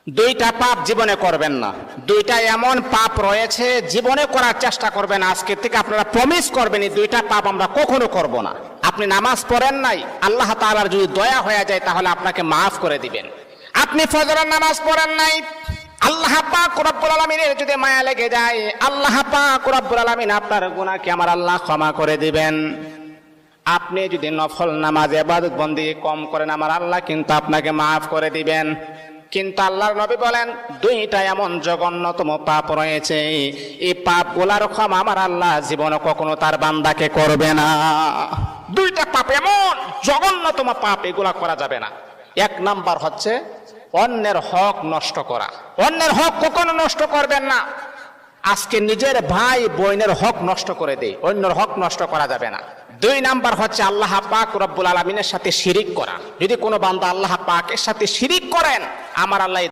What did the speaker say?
দুইটা পাপ জীবনে করবেন না। দুইটা এমন পাপ রয়েছে জীবনে করার চেষ্টা করবেন, আজকে থেকে আপনারা প্রমিস করবেন এই দুইটা পাপ আমরা কখনো করব না। আপনি নামাজ পড়েন নাই, আল্লাহ তাআলার যদি দয়া হয়ে যায় তাহলে আপনাকে মাফ করে দিবেন। আপনি ফজরের নামাজ পড়েন নাই, আল্লাহ পাক রব্বুল আলামিনের যদি মায়া লেগে যায়, আল্লাহ পাক রব্বুল আলামিন আপনার গুনাহকে আমার আল্লাহ ক্ষমা করে দিবেন। আপনি যদি নফল নামাজ ইবাদত বন্দেগী কম করেন, আমার আল্লাহ কিন্তু আপনাকে মাফ করে দিবেন। কিন্তু আল্লাহর নবী বলেন দুইটা এমন জঘন্যতম পাপ রয়েছে, এই পাপগুলার ক্ষমা আমার আল্লাহ জীবনে কখনো তার বান্দাকে করবে না। দুইটা পাপ এমন জঘন্যতম পাপ, এগুলা করা যাবে না। এক নাম্বার হচ্ছে অন্যের হক নষ্ট করা। অন্যের হক কখনো নষ্ট করবেন না। আজকে নিজের ভাই বোনের হক নষ্ট করে দেয়, অন্যের হক নষ্ট করা যাবে না। দুই নাম্বার হচ্ছে আল্লাহ পাক রব্বুল আলামিনের সাথে শিরিক করা। যদি কোনো বান্দা আল্লাহ পাকের সাথে শিরিক করেন, আমার আল্লাহ